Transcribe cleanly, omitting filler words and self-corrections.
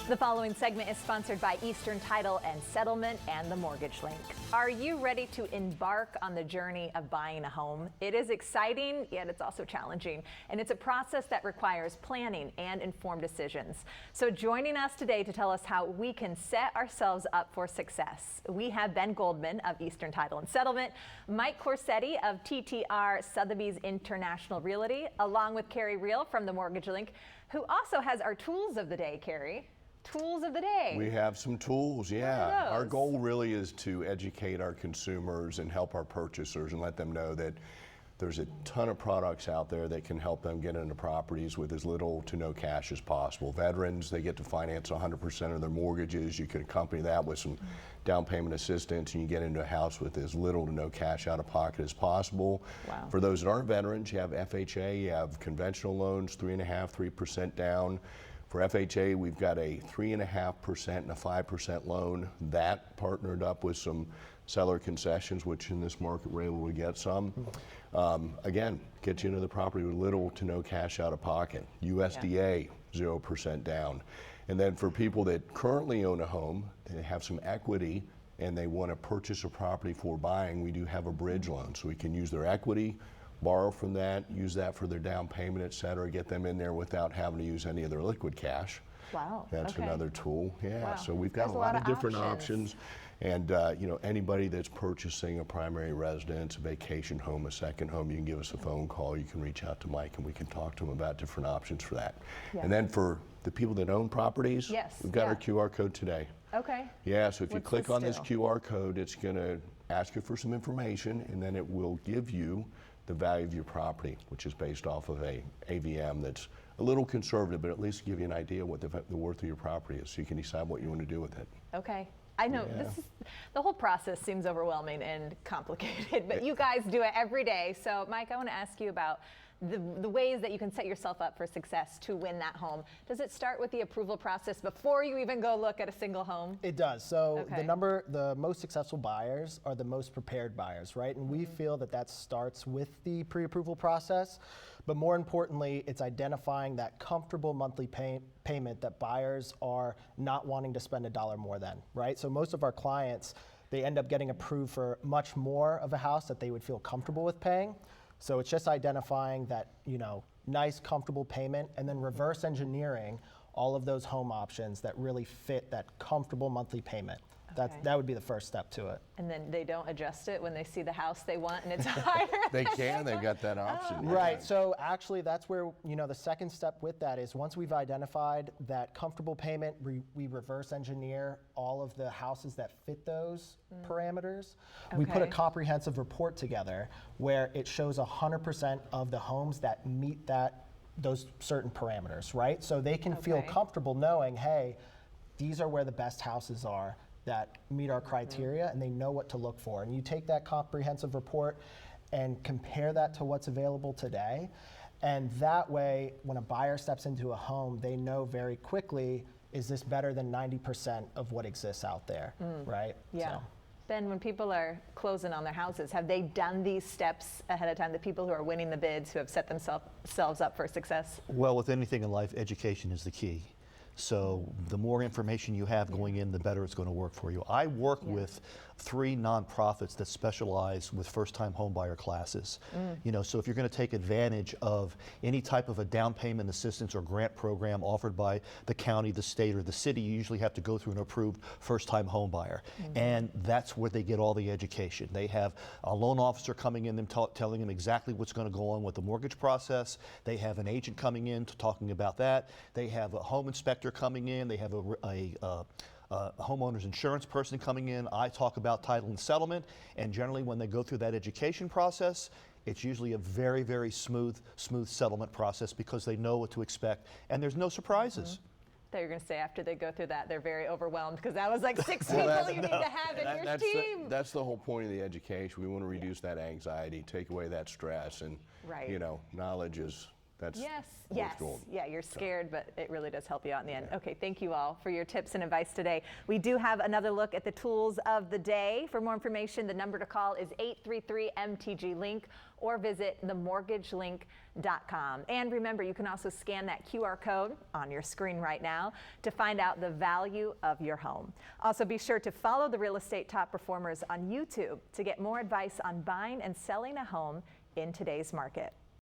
The following segment is sponsored by Eastern Title and Settlement and the Mortgage Link. Are you ready to embark on the journey of buying a home? It is exciting, yet it's also challenging, and it's a process that requires planning and informed decisions. So joining us today to tell us how we can set ourselves up for success, we have Ben Goldman of Eastern Title and Settlement, Mike Corsetti of TTR Sotheby's International Realty, along with Carrie Reel from the Mortgage Link, who also has our tools of the day, Carrie. Tools of the day. We have some tools, yeah. Our goal really is to educate our consumers and help our purchasers and let them know that there's a ton of products out there that can help them get into properties with as little to no cash as possible. Veterans, they get to finance 100% of their mortgages. You can accompany that with some down payment assistance and you get into a house with as little to no cash out of pocket as possible. Wow. For those that aren't veterans, you have FHA, you have conventional loans, 3% down. For FHA, we've got a 3.5% and a 5% loan. That partnered up with some seller concessions, which in this market we're able to get some. Again, get you into the property with little to no cash out of pocket. USDA, 0% down. And then for people that currently own a home, they have some equity and they want to purchase a property for buying, we do have a bridge loan. So we can use their equity, borrow from that, use that for their down payment, et cetera, get them in there without having to use any of their liquid cash. Wow. That's another tool. Yeah. Wow. So we've got There's a lot of different options. And anybody that's purchasing a primary residence, a vacation home, a second home, you can give us a phone call. You can reach out to Mike and we can talk to him about different options for that. Yeah. And then for the people that own properties, we've got our QR code today. Okay. Yeah, so if you click on this QR code, it's going to ask you for some information and then it will give you the value of your property, which is based off of a AVM that's a little conservative, but at least give you an idea what the worth of your property is so you can decide what you want to do with it. Okay. I know the whole process seems overwhelming and complicated, but you guys do it every day. So Mike, I want to ask you about the ways that you can set yourself up for success to win that home. Does it start with the approval process before you even go look at a single home? It does. So the most successful buyers are the most prepared buyers, right? And we feel that starts with the pre-approval process, but more importantly, it's identifying that comfortable monthly payment that buyers are not wanting to spend $1 more than, right? So most of our clients, they end up getting approved for much more of a house that they would feel comfortable with paying. So it's just identifying that, nice, comfortable payment and then reverse engineering all of those home options that really fit that comfortable monthly payment. That would be the first step to it. And then they don't adjust it when they see the house they want and it's higher. They can, they've got that option. Right, so actually that's where, the second step with that is once we've identified that comfortable payment, we reverse engineer all of the houses that fit those parameters. We put a comprehensive report together where it shows 100% of the homes that meet those certain parameters, right? So they can feel comfortable knowing, hey, these are where the best houses are that meet our criteria and they know what to look for. And you take that comprehensive report and compare that to what's available today. And that way, when a buyer steps into a home, they know very quickly, is this better than 90% of what exists out there, right? Yeah. So. Ben, when people are closing on their houses, have they done these steps ahead of time, the people who are winning the bids, who have set themselves up for success? Well, with anything in life, education is the key. So the more information you have going in, the better it's going to work for you. I work with 3 nonprofits that specialize with first-time homebuyer classes. So if you're going to take advantage of any type of a down payment assistance or grant program offered by the county, the state, or the city, you usually have to go through an approved first-time homebuyer. And that's where they get all the education. They have a loan officer coming in, telling them exactly what's going to go on with the mortgage process. They have an agent coming in talking about that. They have a home inspector coming in. They have a homeowner's insurance person coming in. I talk about title and settlement, and generally when they go through that education process, it's usually a very, very smooth settlement process because they know what to expect and there's no surprises. Thought you were going to say after they go through that, they're very overwhelmed because that was like 6 people you need to have in your team. That's the whole point of the education. We want to reduce that anxiety, take away that stress, and knowledge is That's Yes, worth yes. doing. Yeah, you're scared, but it really does help you out in the end. Okay, thank you all for your tips and advice today. We do have another look at the tools of the day. For more information, the number to call is 833-MTG-LINK or visit themortgagelink.com. And remember, you can also scan that QR code on your screen right now to find out the value of your home. Also, be sure to follow the Real Estate Top Performers on YouTube to get more advice on buying and selling a home in today's market.